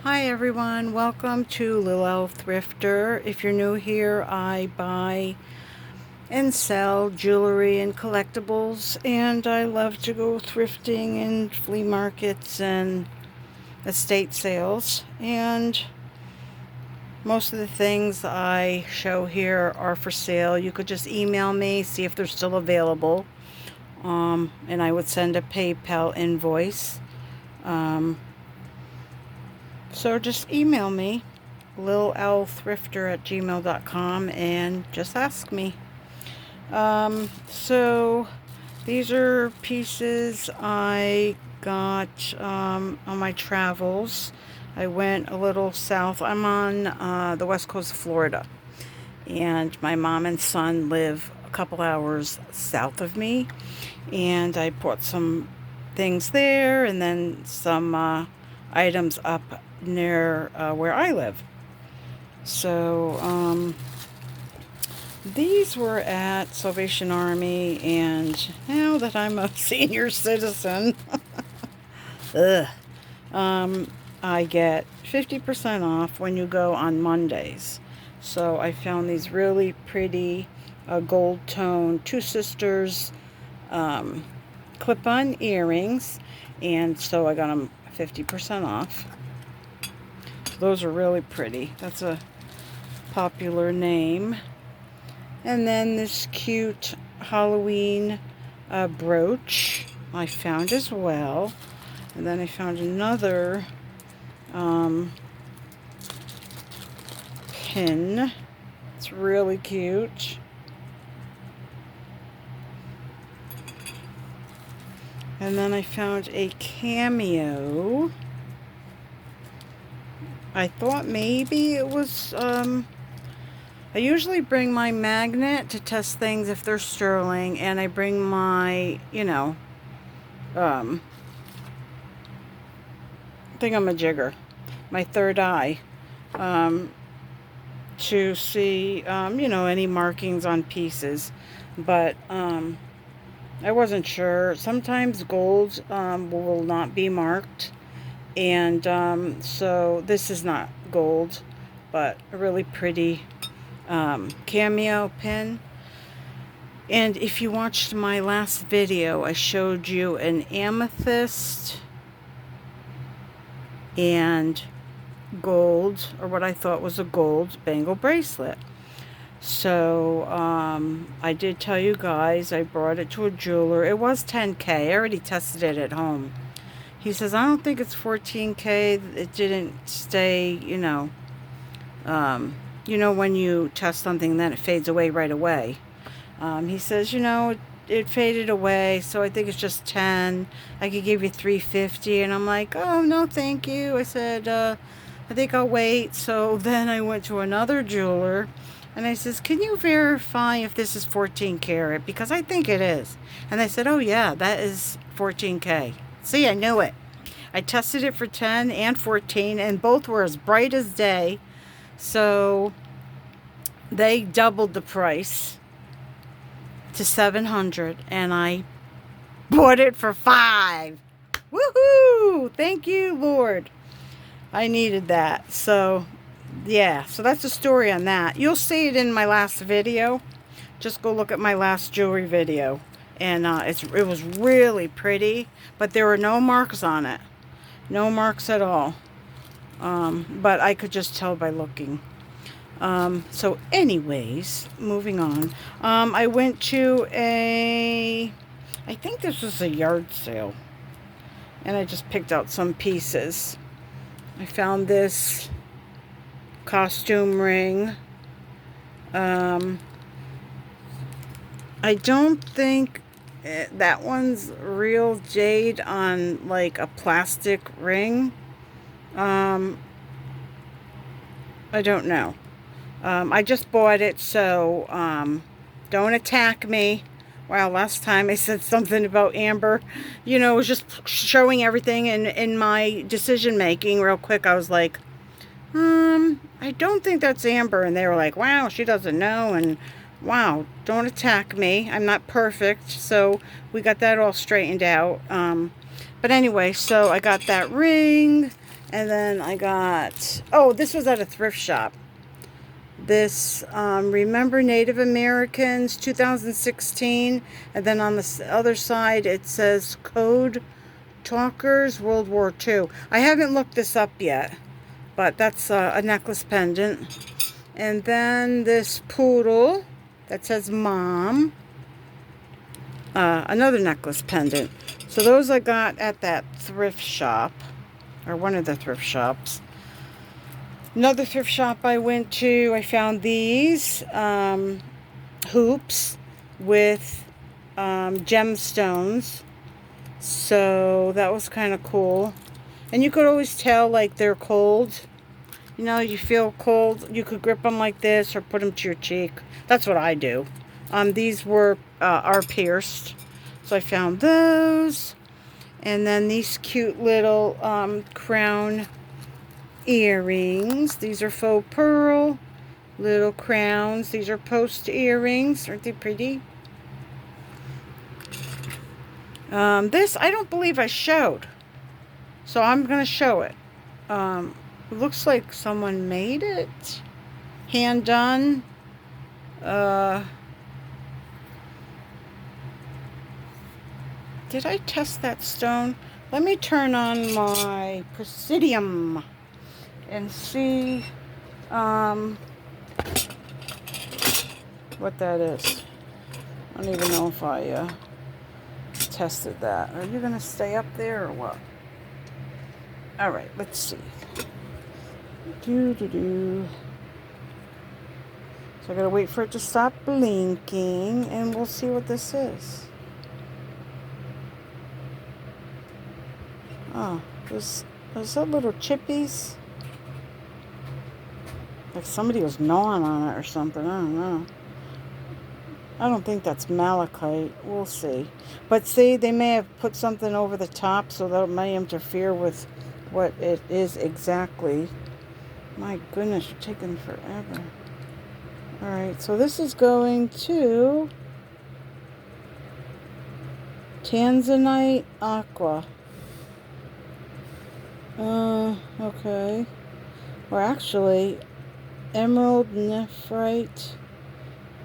Hi everyone, welcome to Lil L Thrifter. If you're new here, I buy and sell jewelry and collectibles, and I love to go thrifting in flea markets and estate sales. And most of the things I show here are for sale. You could just email me, see if they're still available, and I would send a PayPal invoice. So just email me, lillthrifter@gmail.com, and just ask me. So these are pieces I got on my travels. I went a little south. I'm on the west coast of Florida, and my mom and son live a couple hours south of me, and I bought some things there and then some items up near where I live. So these were at Salvation Army, and now that I'm a senior citizen, I get 50% off when you go on Mondays. So I found these really pretty gold tone Two Sisters clip-on earrings, and so I got them 50% off. Those are really pretty. That's a popular name. And then this cute Halloween brooch I found as well. And then I found another pin. It's really cute. And then I found a cameo. I thought maybe it was, I usually bring my magnet to test things if they're sterling, and I bring my, thingamajigger, my third eye, to see, any markings on pieces. But, I wasn't sure. Sometimes gold will not be marked. And so this is not gold, but a really pretty cameo pin. And if you watched my last video, I showed you an amethyst and gold, or what I thought was a gold bangle bracelet. So I did tell you guys I brought it to a jeweler. It was $10K. I already tested it at home. He says, I don't think it's $14K. It didn't stay, when you test something, then it fades away right away. He says, it faded away, so I think it's just 10. I could give you $350. And I'm like, oh, no, thank you. I said, I think I'll wait. So then I went to another jeweler, and I says, can you verify if this is 14 karat? Because I think it is. And they said, oh, yeah, that is 14K. See, I knew it. I tested it for 10 and 14, and both were as bright as day. So they doubled the price to $700, and I bought it for $5. Woohoo! Thank you, Lord. I needed that. So, yeah. So that's the story on that. You'll see it in my last video. Just go look at my last jewelry video. And it was really pretty, but there were no marks on it. No marks at all. But I could just tell by looking. So anyways, moving on. I went to I think this was a yard sale. And I just picked out some pieces. I found this costume ring. I don't think that one's real jade on like a plastic ring. I don't know. I just bought it, so don't attack me. Wow, last time I said something about amber. It was just showing everything in my decision making real quick. I was like, I don't think that's amber. And they were like, wow, she doesn't know. And wow, don't attack me. I'm not perfect. So we got that all straightened out. But anyway, so I got that ring. And then I got, oh, this was at a thrift shop. This Remember Native Americans 2016. And then on the other side it says Code Talkers World War II. I haven't looked this up yet, but that's a necklace pendant. And then this poodle that says Mom. Another necklace pendant. So those I got at that thrift shop, or one of the thrift shops. Another thrift shop I went to, I found these hoops with gemstones. So that was kind of cool. And you could always tell, like, they're cold. You know, you feel cold, you could grip them like this or put them to your cheek. That's what I do. These are pierced. So I found those. And then these cute little crown earrings. These are faux pearl little crowns. These are post earrings. Aren't they pretty? This I don't believe I showed, so I'm gonna show it. It looks like someone made it, hand done. Did I test that stone? Let me turn on my Presidium and see what that is. I don't even know if I tested that. Are you gonna stay up there or what? All right, let's see. So I gotta wait for it to stop blinking, and we'll see what this is. Oh, there's that little chippies. Like somebody was gnawing on it or something. I don't know. I don't think that's malachite. We'll see. But see, they may have put something over the top, so that may interfere with what it is exactly. My goodness, you're taking forever. Alright, so this is going to Tanzanite Aqua. Okay. Or actually, Emerald Nephrite.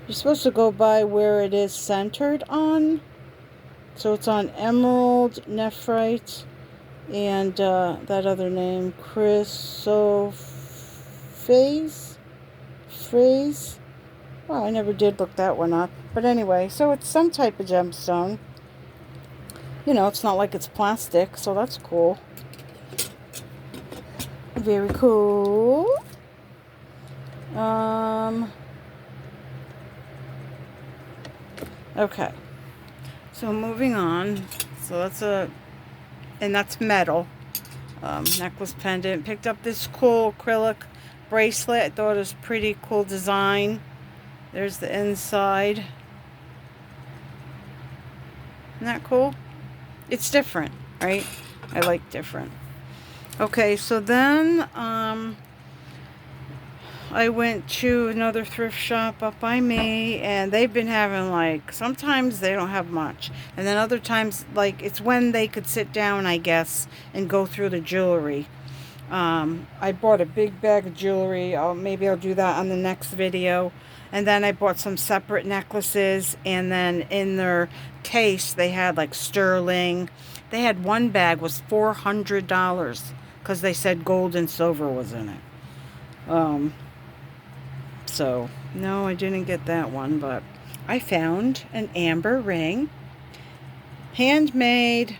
You're supposed to go by where it is centered on. So it's on Emerald Nephrite and that other name, Chrysoprase. Well, I never did look that one up. But anyway, so it's some type of gemstone. You know, it's not like it's plastic, so that's cool. Very cool. Okay. So moving on. So that's metal. Necklace pendant. Picked up this cool acrylic bracelet. I thought it was pretty cool design. There's the inside. Isn't that cool? It's different, right? I like different. Okay, so then I went to another thrift shop up by me, and they've been having, like, sometimes they don't have much, and then other times, like, it's when they could sit down, I guess, and go through the jewelry. I bought a big bag of jewelry. Maybe I'll do that on the next video. And then I bought some separate necklaces, and then in their case they had like sterling. They had one bag was $400 because they said gold and silver was in it. So no, I didn't get that one, but I found an amber ring, handmade,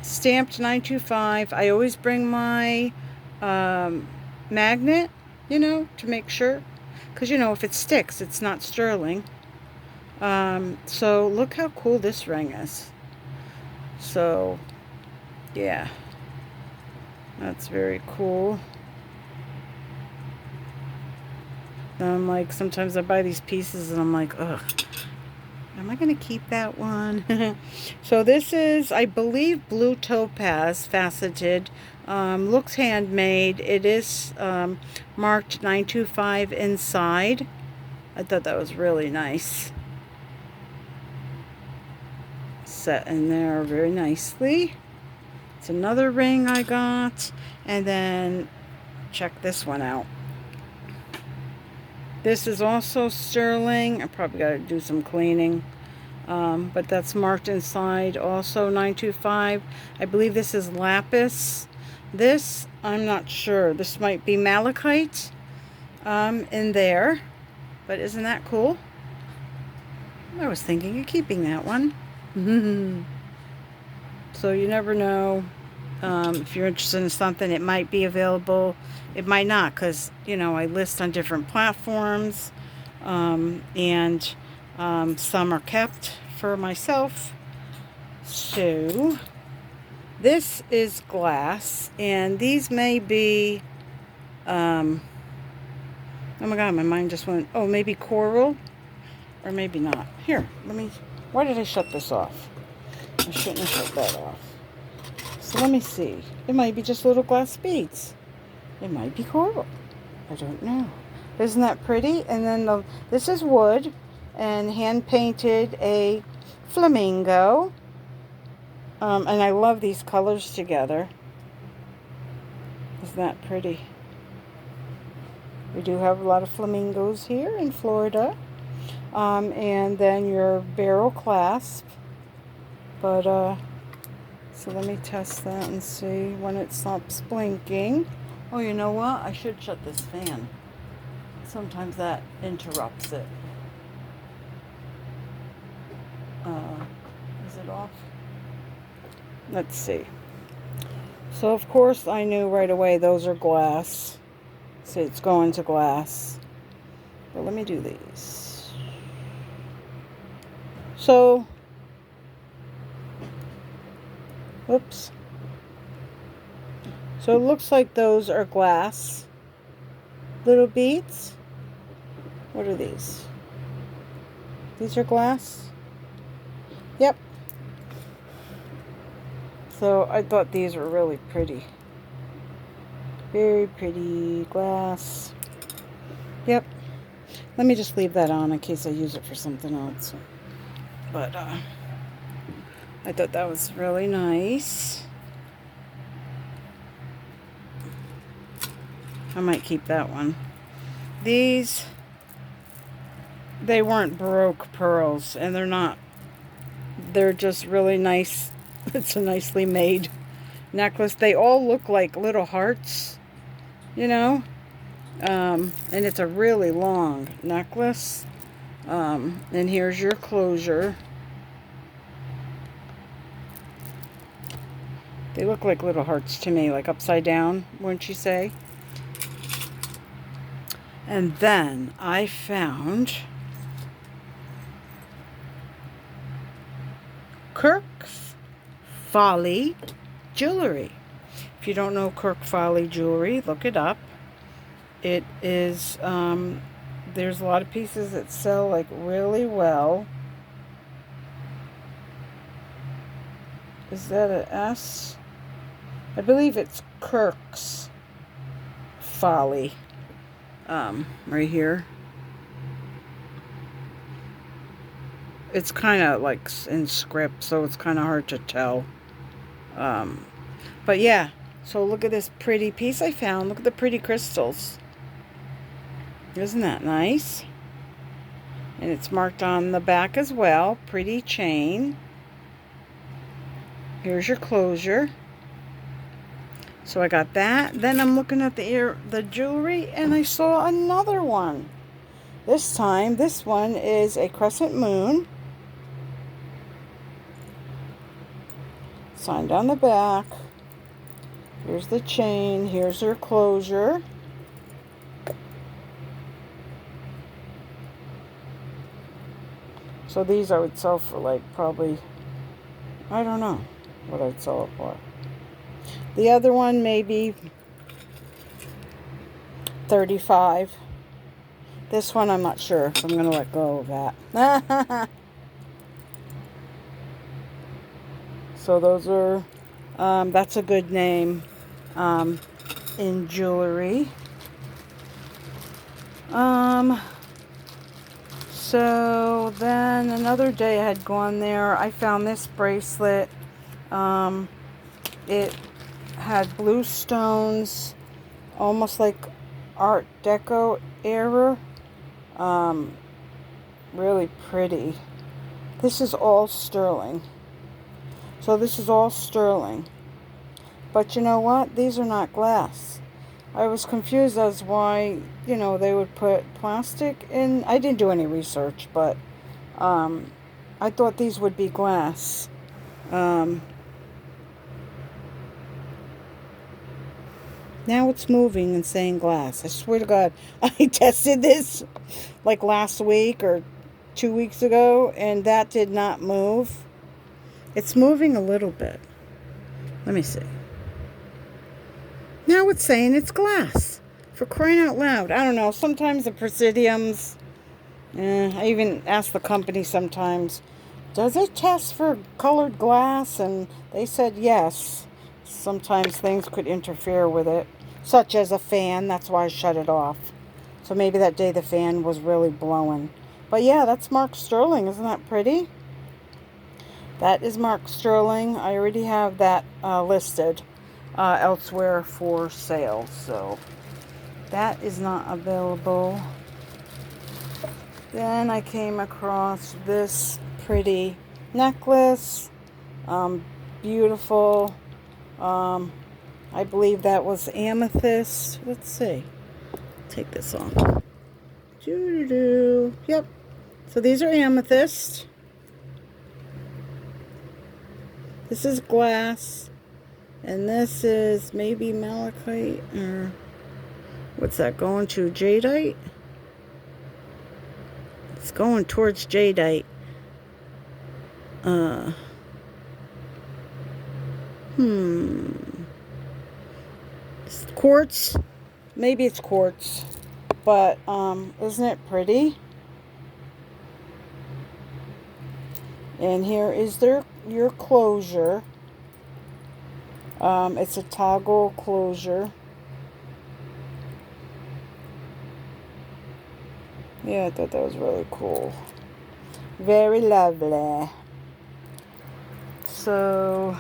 stamped 925. I always bring my magnet, you know, to make sure, because you know, if it sticks, it's not sterling. So look how cool this ring is. So yeah, that's very cool. And I'm like, sometimes I buy these pieces and I'm like, ugh, am I going to keep that one? So this is, I believe, blue topaz faceted. Looks handmade. It is marked 925 inside. I thought that was really nice. Set in there very nicely. It's another ring I got. And then check this one out. This is also sterling. I probably got to do some cleaning. But that's marked inside also 925. I believe this is lapis. This, I'm not sure. This might be malachite in there. But isn't that cool? I was thinking of keeping that one. So you never know. If you're interested in something, it might be available. It might not, because, you know, I list on different platforms. And some are kept for myself. So this is glass, and these may be oh my god, my mind just went, oh, maybe coral, or maybe not. Here, why did I shut this off? I shouldn't have shut that off. So let me see. It might be just little glass beads. It might be coral. I don't know. Isn't that pretty? And then this is wood, and hand painted a flamingo. And I love these colors together. Isn't that pretty? We do have a lot of flamingos here in Florida. And then your barrel clasp. But, so let me test that and see when it stops blinking. Oh, you know what? I should shut this fan. Sometimes that interrupts it. Is it off? Let's see. So, of course, I knew right away those are glass. See, it's going to glass. But let me do these. So, whoops. So it looks like those are glass little beads. What are these? These are glass? Yep. So I thought these were really pretty. Very pretty glass. Yep. Let me just leave that on in case I use it for something else. But I thought that was really nice. I might keep that one. These, they weren't Baroque pearls, and they're not. They're just really nice. It's a nicely made necklace. They all look like little hearts, you know. And it's a really long necklace. And here's your closure. They look like little hearts to me, like upside down, wouldn't you say? And then I found Kirks Folly jewelry. If you don't know Kirk Folly jewelry, look it up. It is, there's a lot of pieces that sell like really well. Is that an S? I believe it's Kirks Folly. Right here. It's kind of like in script, so it's kind of hard to tell. But yeah, so look at this pretty piece I found. Look at the pretty crystals. Isn't that nice? And it's marked on the back as well. Pretty chain. Here's your closure. So I got that. Then I'm looking at the jewelry, and I saw another one. This time, this one is a crescent moon. Signed on the back. Here's the chain. Here's her closure. So these I would sell for like probably, I don't know what I'd sell it for. The other one maybe $35. This one I'm not sure if I'm going to let go of that. So those are, that's a good name in jewelry. So then another day I had gone there. I found this bracelet. It had blue stones, almost like Art Deco era. Really pretty. This is all sterling. So this is all sterling. But you know what? These are not glass. I was confused as why, they would put plastic in. I didn't do any research, but I thought these would be glass. Now it's moving and saying glass. I swear to God, I tested this like last week or 2 weeks ago, and that did not move. It's moving a little bit. Let me see. Now it's saying it's glass. For crying out loud. I don't know. Sometimes the Presidiums, I even ask the company sometimes, does it test for colored glass? And they said yes. Sometimes things could interfere with it, such as a fan. That's why I shut it off. So maybe that day the fan was really blowing. But yeah, that's Mark Sterling. Isn't that pretty? That is Mark Sterling. I already have that listed elsewhere for sale. So that is not available. Then I came across this pretty necklace. Beautiful. I believe that was amethyst. Let's see. Take this off. Doo-doo-doo. Yep. So these are amethyst. This is glass. And this is maybe malachite or what's that going to? Jadeite? It's going towards jadeite. It's quartz. Maybe it's quartz. But isn't it pretty? And here is your closure. It's a toggle closure. Yeah, I thought that was really cool. Very lovely. So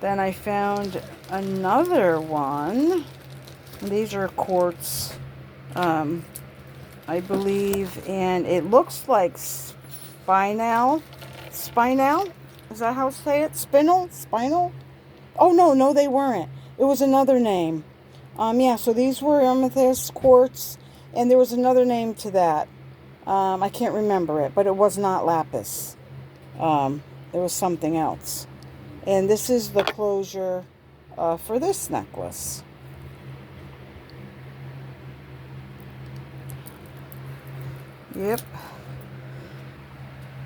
then I found another one. These are quartz, I believe, and it looks like spinel. Spinel? Is that how to say it? Spinel? Oh, no, they weren't. It was another name. Yeah, so these were amethyst quartz, and there was another name to that. I can't remember it, but it was not lapis. There was something else. And this is the closure for this necklace. Yep.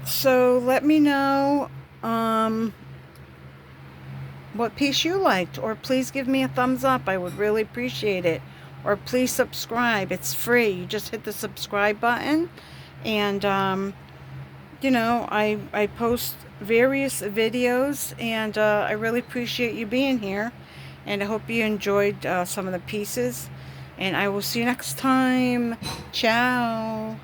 So let me know what piece you liked, or please give me a thumbs up. I would really appreciate it. Or please subscribe. It's free. You just hit the subscribe button, and I post various videos, and I really appreciate you being here, and I hope you enjoyed some of the pieces, and I will see you next time. Ciao.